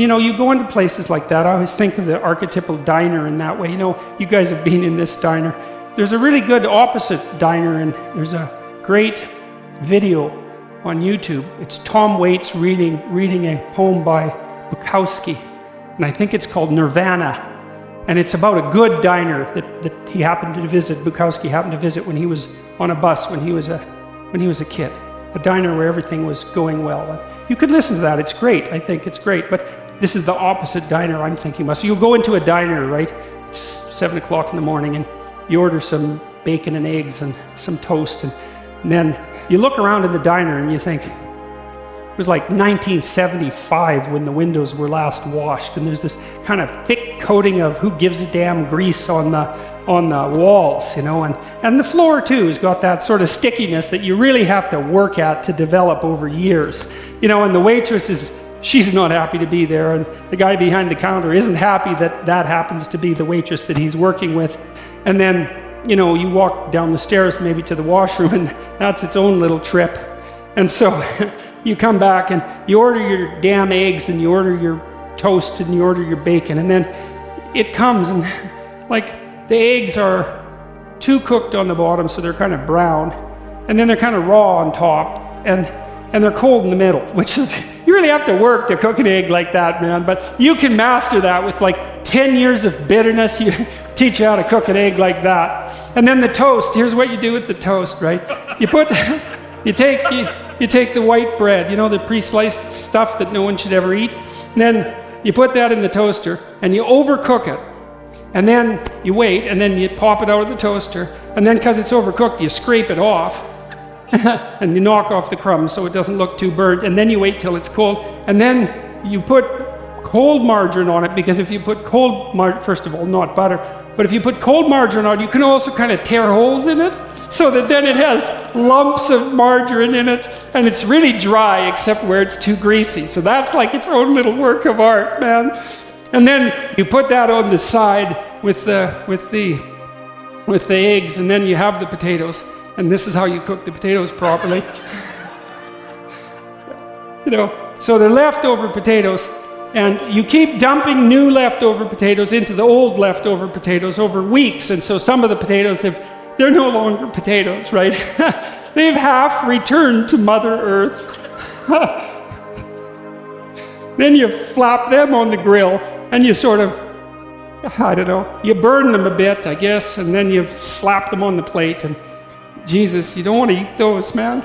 And you go into places like that. I always think of the archetypal diner in that way. You guys have been in this diner. There's a really good opposite diner, and there's a great video on YouTube. It's Tom Waits reading a poem by Bukowski, and I think it's called Nirvana. And it's about a good diner that he happened to visit. Bukowski happened to visit when he was on a bus when he was a kid. A diner where everything was going well. And you could listen to that. It's great. I think it's great. But this is the opposite diner I'm thinking about. So you go into a diner, right? It's 7 o'clock in the morning, and you order some bacon and eggs and some toast, and then you look around in the diner and you think, it was like 1975 when the windows were last washed, and there's this kind of thick coating of who gives a damn grease on the walls, and the floor too has got that sort of stickiness that you really have to work at to develop over years, and the waitress she's not happy to be there, and the guy behind the counter isn't happy that happens to be the waitress that he's working with, and then you walk down the stairs maybe to the washroom, and that's its own little trip, and so you come back and you order your damn eggs and you order your toast and you order your bacon, and then it comes and like the eggs are too cooked on the bottom, so they're kind of brown, and then they're kind of raw on top, and they're cold in the middle, which is, you really have to work to cook an egg like that, man, but you can master that with like 10 years of bitterness. You teach you how to cook an egg like that. And then the toast, here's what you do with the toast, right? You take the white bread, the pre-sliced stuff that no one should ever eat, and then you put that in the toaster and you overcook it, and then you wait, and then you pop it out of the toaster, and then because it's overcooked you scrape it off and you knock off the crumbs so it doesn't look too burnt, and then you wait till it's cold, and then you put cold margarine on it, because if you put cold margarine, first of all, not butter, but if you put cold margarine on it, you can also kind of tear holes in it, so that then it has lumps of margarine in it, and it's really dry except where it's too greasy. So that's like its own little work of art, man. And then you put that on the side with the eggs, and then you have the potatoes, and this is how you cook the potatoes properly. So they're leftover potatoes, and you keep dumping new leftover potatoes into the old leftover potatoes over weeks, and so some of the potatoes they're no longer potatoes, right? They've half returned to Mother Earth. Then you flap them on the grill, and you sort of, you burn them a bit, I guess, and then you slap them on the plate, and Jesus, you don't want to eat those, man.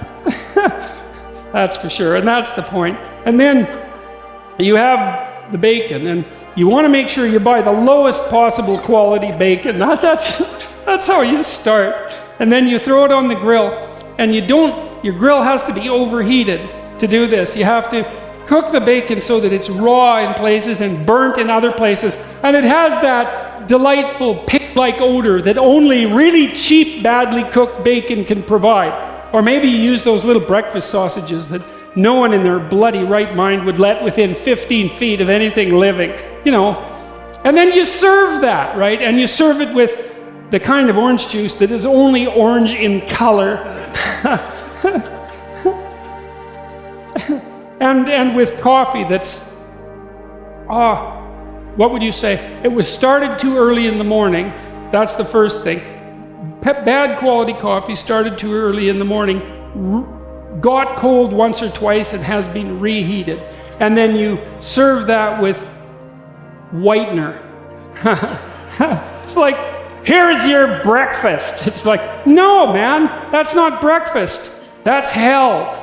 That's for sure, and that's the point. And then you have the bacon, and you want to make sure you buy the lowest possible quality bacon. That's how you start. And then you throw it on the grill, and your grill has to be overheated to do this. You have to cook the bacon so that it's raw in places and burnt in other places, and it has that delightful pig-like odor that only really cheap, badly cooked bacon can provide. Or maybe you use those little breakfast sausages that no one in their bloody right mind would let within 15 feet of anything living, And then you serve that, right? And you serve it with the kind of orange juice that is only orange in color. and with coffee that's, what would you say? It was started too early in the morning. That's the first thing. Bad quality coffee started too early in the morning, got cold once or twice and has been reheated. And then you serve that with whitener. It's like, here's your breakfast. It's like, no, man, that's not breakfast. That's hell.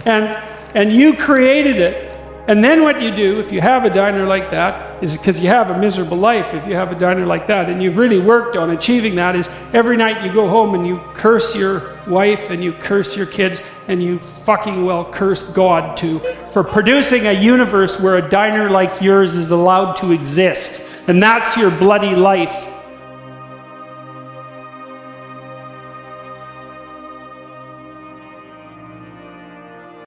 And you created it. And then what you do, if you have a diner like that, is because you have a miserable life, if you have a diner like that, and you've really worked on achieving that, is every night you go home and you curse your wife and you curse your kids and you fucking well curse God too for producing a universe where a diner like yours is allowed to exist. And that's your bloody life.